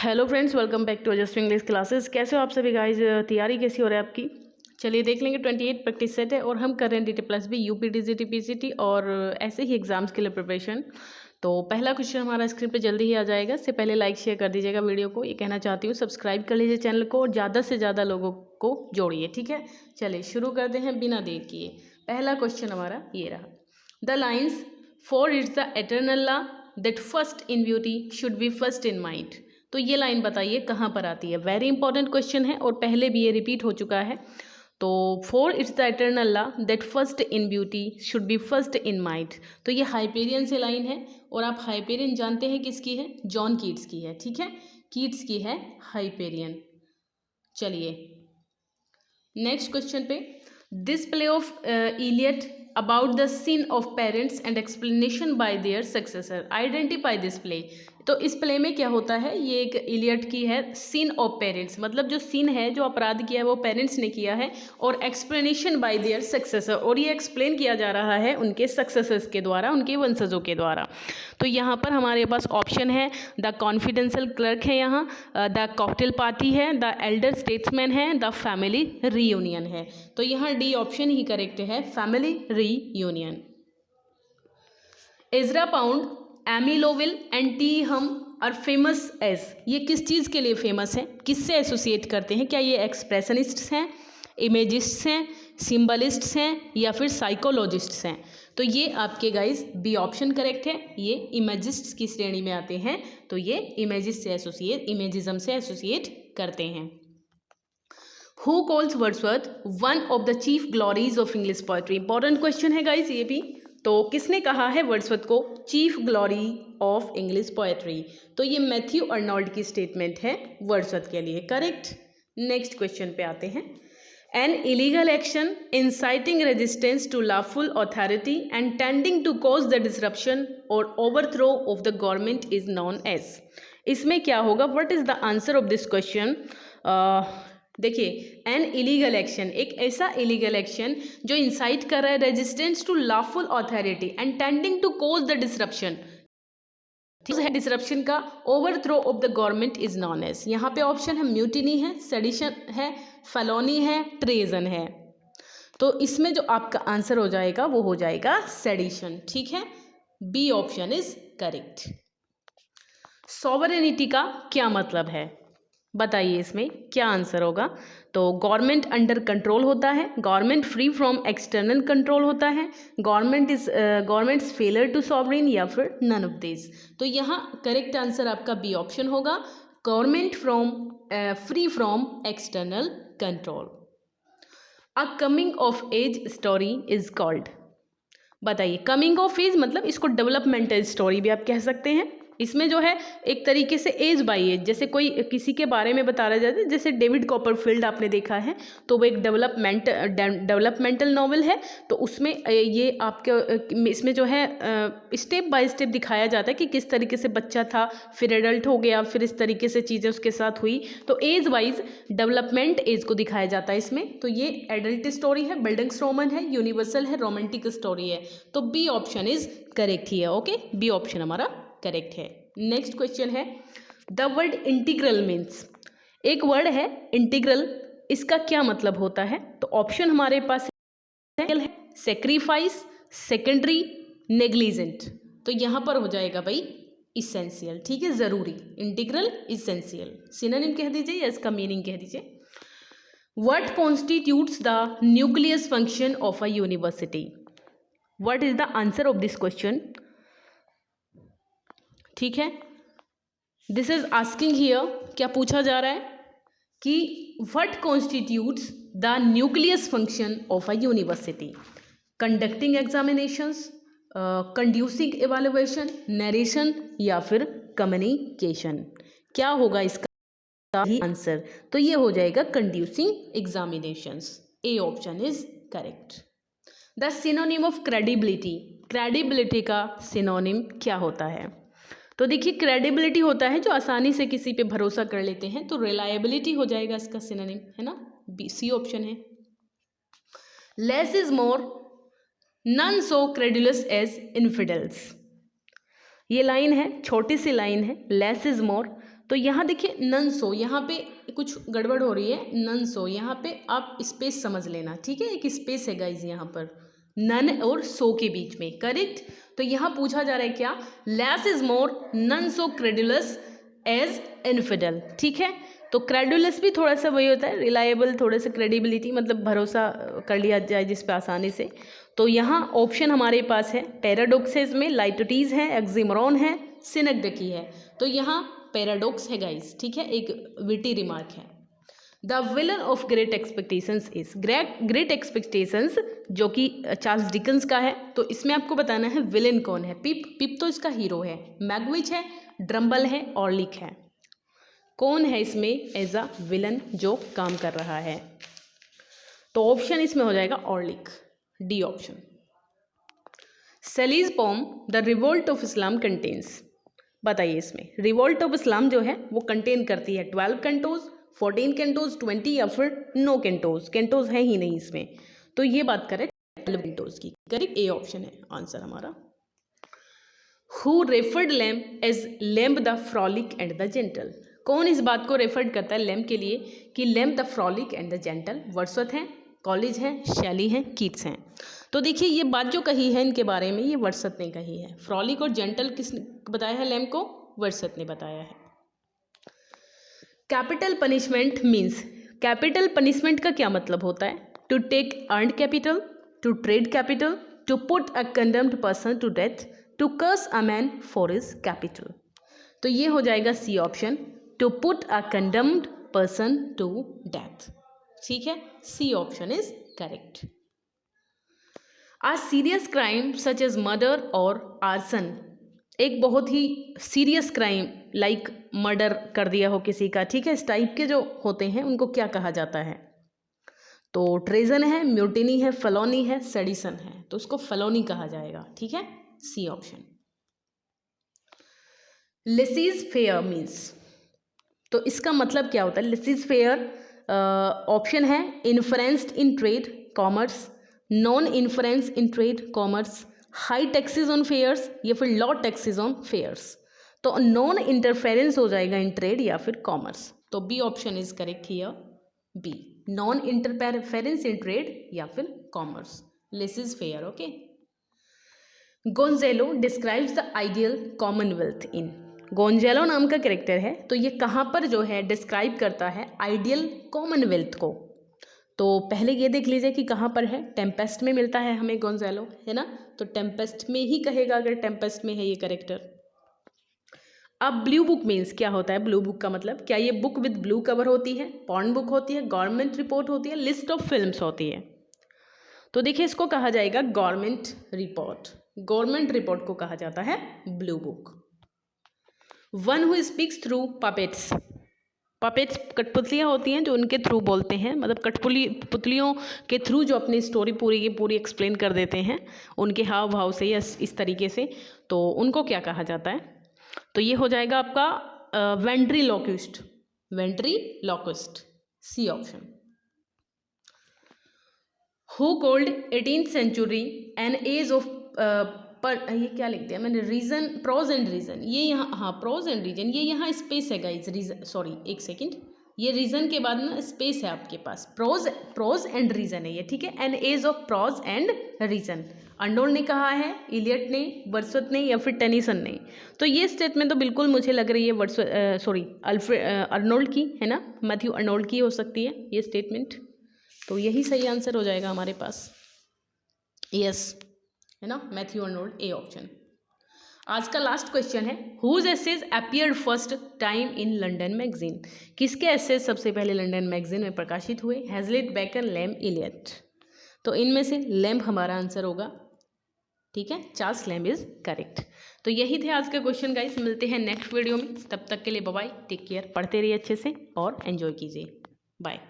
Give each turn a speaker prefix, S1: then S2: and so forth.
S1: Hello friends, welcome back to Ojaswi English classes. कैसे हो आप सभी गाइज? तैयारी कैसी हो रही है आपकी? चलिए देख लेंगे। 28 प्रैक्टिस सेट है और हम कर रहे हैं DT+B यूपी DGT PCT और ऐसे ही एग्जाम्स के लिए प्रिपरेशन। तो पहला क्वेश्चन हमारा स्क्रीन पे जल्दी ही आ जाएगा। इससे पहले लाइक शेयर कर दीजिएगा वीडियो को, ये कहना चाहती हूँ। सब्सक्राइब कर लीजिए चैनल को और ज़्यादा से ज़्यादा लोगों को जोड़िए, ठीक है। चलिए शुरू करते हैं बिना देर किए। पहला क्वेश्चन हमारा ये रहा, the lines for its the eternal law that first in beauty should be first in mind. तो ये लाइन बताइए कहाँ पर आती है। वेरी इंपॉर्टेंट क्वेश्चन है और पहले भी ये रिपीट हो चुका है। तो for its the eternal law that first in beauty should be first in mind. तो ये हाइपेरियन से लाइन है और आप हाइपेरियन जानते हैं किसकी है? जॉन कीट्स की है, ठीक है। कीट्स की है हाइपेरियन। चलिए नेक्स्ट क्वेश्चन पे, this play of Eliot about the sin of parents and explanation by their successor, identify this play. तो इस प्ले में क्या होता है? ये एक इलियट की है sin ऑफ पेरेंट्स, मतलब जो sin है, जो अपराध किया है वो पेरेंट्स ने किया है, और एक्सप्लेनेशन बाय देयर सक्सेसर, और ये एक्सप्लेन किया जा रहा है उनके सक्सेसर्स के द्वारा, उनके वंशजों के द्वारा। तो यहाँ पर हमारे पास ऑप्शन है द कॉन्फिडेंशियल क्लर्क है, यहाँ द कॉकटेल पार्टी है, द एल्डर स्टेट्समैन है, द फैमिली रीयूनियन है। तो यहाँ डी ऑप्शन ही करेक्ट है, family reunion. Ezra Pound, Amy Lowell and T Hulme are famous as, ये किस चीज़ के लिए फेमस है? किससे एसोसिएट करते हैं? क्या ये एक्सप्रेशनिस्ट्स हैं, इमेजिस्ट्स हैं, सिंबलिस्ट्स हैं, या फिर साइकोलॉजिस्ट्स हैं? तो ये आपके गाइज बी ऑप्शन करेक्ट है, ये इमेजिस्ट्स की श्रेणी में आते हैं। तो ये इमेजिस्ट से एसोसिएट, इमेजिज्म से एसोसिएट करते हैं। Who calls Wordsworth one of the chief glories of English poetry? Important question है गाइज ये भी। तो किसने कहा है वर्ड्सवर्थ को chief glory of English poetry? तो ये मैथ्यू अर्नोल्ड की स्टेटमेंट है वर्ड्सवर्थ के लिए, करेक्ट। नेक्स्ट क्वेश्चन पे आते हैं। An illegal action inciting resistance to lawful authority and tending to cause the disruption और overthrow of the government is known as. इसमें क्या होगा? What is the answer of this question? देखिए, an illegal action, एक ऐसा illegal action जो incite कर रहा है resistance to lawful authority and tending to cause the disruption, है डिसरप्शन का, overthrow of the government is known as. यहाँ पे ऑप्शन है म्यूटिनी है, सेडिशन है, फेलोनी है, ट्रेजन है। तो इसमें जो आपका आंसर हो जाएगा वो हो जाएगा सेडिशन, ठीक है। B option is correct. Sovereignty का क्या मतलब है बताइए, इसमें क्या आंसर होगा? तो गवर्नमेंट अंडर कंट्रोल होता है, government free from external control होता है, गवर्नमेंट्स फेलर टू सॉवरेन, या फिर नन ऑफ दिस। तो यहाँ करेक्ट आंसर आपका बी ऑप्शन होगा, government free from external control. A coming of age story is called, बताइए। कमिंग ऑफ एज मतलब इसको डेवलपमेंटल स्टोरी भी आप कह सकते हैं। इसमें जो है एक तरीके से एज बाई एज, जैसे कोई किसी के बारे में बताया जाता है, जैसे डेविड कॉपरफील्ड आपने देखा है, तो वो एक डेवलपमेंटल नॉवल है। तो उसमें ये आपके इसमें जो है स्टेप बाय स्टेप दिखाया जाता है कि किस तरीके से बच्चा था, फिर एडल्ट हो गया, फिर इस तरीके से चीज़ें उसके साथ हुई। तो एज वाइज डेवलपमेंट एज को दिखाया जाता है इसमें। तो ये एडल्ट स्टोरी है, बिल्डिंग्सरोमन है, यूनिवर्सल है, रोमांटिक स्टोरी है। तो बी ऑप्शन इज करेक्ट ही है, ओके। बी ऑप्शन हमारा करेक्ट है। नेक्स्ट क्वेश्चन है, द वर्ड इंटीग्रल मीन्स, एक वर्ड है इंटीग्रल, इसका क्या मतलब होता है? तो ऑप्शन हमारे पास है सेक्रीफाइस, सेकेंडरी, नेग्लिजेंट। तो यहां पर हो जाएगा भाई इसेंशियल, ठीक है, जरूरी। इंटीग्रल, इसेंशियल, सिनोनिम कह दीजिए या इसका मीनिंग कह दीजिए। What constitutes the nucleus function of a university? What is the answer of this question? ठीक है, दिस इज आस्किंग हियर, क्या पूछा जा रहा है कि what constitutes the nucleus function of a university? Conducting examinations, conducing evaluation, narration, या फिर कम्युनिकेशन? क्या होगा इसका ही आंसर? तो ये हो जाएगा conducing examinations. A option is correct. The synonym of credibility, credibility का सिनोनिम क्या होता है? तो देखिए, क्रेडिबिलिटी होता है जो आसानी से किसी पे भरोसा कर लेते हैं, तो रिलायबिलिटी हो जाएगा इसका सिनोनिम, है ना। बी, सी ऑप्शन है। Less is more, none so credulous as infidels. ये लाइन है, छोटी सी लाइन है, लेस इज मोर, तो यहाँ देखिए नन सो, यहाँ पे कुछ गड़बड़ हो रही है, नन सो, यहाँ पे आप स्पेस समझ लेना, ठीक है, एक स्पेस है गाइज यहाँ पर नन और सो के बीच में, करेक्ट। तो यहाँ पूछा जा रहा है क्या, less is more, none so credulous as infidel, ठीक है। तो क्रेडुलस भी थोड़ा सा वही होता है, रिलायबल, थोड़े से क्रेडिबिलिटी, मतलब भरोसा कर लिया जाए जिस पे आसानी से। तो यहाँ ऑप्शन हमारे पास है पैराडोक्सेस में लाइटोटीज है, एक्सिमोरॉन है, सिनेक्डकी है। तो यहाँ पैराडॉक्स है गाइस, ठीक है, एक विटी रिमार्क है। The villain of great expectations is, great expectations जो कि चार्ल्स डिकन्स का है। तो इसमें आपको बताना है विलन कौन है। पिप तो इसका हीरो है, मैगविच है, ड्रम्बल है, ऑर्लिक है। कौन है इसमें एज अ विलन जो काम कर रहा है? तो ऑप्शन इसमें हो जाएगा ऑर्लिक, D option. Shelley's poem the revolt of Islam contains, बताइए इसमें रिवोल्ट ऑफ इस्लाम जो है वो कंटेन करती है 12 कैंटोज, 14 कैंटोज, 20 या फिर नो कैंटोज, कैंटोज है ही नहीं इसमें। तो ये बात करें 12 कैंटोज की, करेक्ट, ए ऑप्शन है आंसर हमारा। Who referred Lamb as Lamb the frolic and the gentle, कौन इस बात को रेफर्ड करता है लैम्प के लिए कि lamp the frolic and the gentle? Wordsworth हैं, कॉलेज हैं, शैली हैं, कीट्स हैं। तो देखिए ये बात जो कही है इनके बारे में, ये वर्ड्सवर्थ ने कही है। फ्रॉलिक और जेंटल किसने बताया है लैम्प को? वर्ड्सवर्थ ने बताया है। Capital punishment means, capital punishment का क्या मतलब होता है? To take earned capital, to trade capital, to put a condemned person to death, to curse a man for his capital. तो ये हो जाएगा C option, to put a condemned person to death, ठीक है, C option is correct. A serious crime such as murder और arson, एक बहुत ही सीरियस क्राइम लाइक मर्डर कर दिया हो किसी का, ठीक है, इस टाइप के जो होते हैं उनको क्या कहा जाता है? तो ट्रेजन है, म्यूटिनी है, फेलोनी है, सेडिशन है। तो उसको फेलोनी कहा जाएगा, ठीक है, C option. Laissez faire means, तो इसका मतलब क्या होता है? लेसीज फेयर ऑप्शन है influenced in trade commerce, non influence in trade commerce, high taxes on fairs या फिर लॉ टैक्सेस ऑन फेयर्स। तो नॉन इंटरफेरेंस हो जाएगा इन ट्रेड या फिर कॉमर्स। तो B option is correct here, B, non interference in trade या फिर commerce, laissez faire, okay. Gonzalo describes the ideal Commonwealth इन, गोंजेलो नाम का कैरेक्टर है, तो ये कहाँ पर जो है डिस्क्राइब करता है आइडियल कॉमनवेल्थ को? तो पहले ये देख लीजिए कि कहाँ पर है। टेम्पेस्ट में मिलता है हमें गोंजेलो, है ना, तो टेम्पेस्ट में ही कहेगा अगर टेम्पेस्ट में है ये कैरेक्टर। अब ब्लू बुक मीन्स क्या होता है? ब्लू बुक का मतलब क्या ये बुक विद ब्लू कवर होती है, पॉर्न बुक होती है, गवर्नमेंट रिपोर्ट होती है, लिस्ट ऑफ फिल्म्स होती है? तो देखिए इसको कहा जाएगा गवर्नमेंट रिपोर्ट, गवर्नमेंट रिपोर्ट को कहा जाता है blue book. One who speaks through puppets, puppets कठपुतलियाँ होती हैं जो उनके थ्रू बोलते हैं, मतलब पुतलियों के थ्रू जो अपनी स्टोरी पूरी की पूरी एक्सप्लेन कर देते हैं उनके हाव भाव से या इस तरीके से, तो उनको क्या कहा जाता है? तो ये हो जाएगा आपका ventriloquist, ventriloquist, C option. Who called 18th century an age of, पर ये क्या लिख दिया मैंने, रीजन, प्रोज एंड रीजन, ये यहाँ, हाँ प्रोज एंड रीजन, ये यहाँ स्पेस है गाइज, रीजन, सॉरी एक सेकंड, ये रीजन के बाद ना स्पेस है आपके पास, प्रोज एंड रीजन है ये, ठीक है, an age of prose and reason. Arnold ने कहा है, इलियट ने, वर्ड्सवर्थ ने या फिर टेनिसन ने? तो ये स्टेटमेंट तो बिल्कुल मुझे लग रही है वर्ड्सवर्थ, सॉरी अर्नोल्ड की, है ना, मैथ्यू अर्नोल्ड की हो सकती है ये स्टेटमेंट। तो यही सही आंसर हो जाएगा हमारे पास, यस, है ना, मैथ्यू अर्नोल्ड, ए ऑप्शन। आज का लास्ट क्वेश्चन है, whose essays appeared first time in London magazine, किसके एसेज सबसे पहले लंदन मैगजीन में प्रकाशित हुए? Hazlitt, Baker, Lamb, Eliot. तो इनमें से लैम्ब हमारा आंसर होगा, ठीक है, चार्ल्स लैम्ब इज करेक्ट। तो यही थे आज के क्वेश्चन गाइस, मिलते हैं नेक्स्ट वीडियो में, तब तक के लिए बाय बाय, टेक केयर, पढ़ते रहिए अच्छे से और एंजॉय कीजिए, बाय।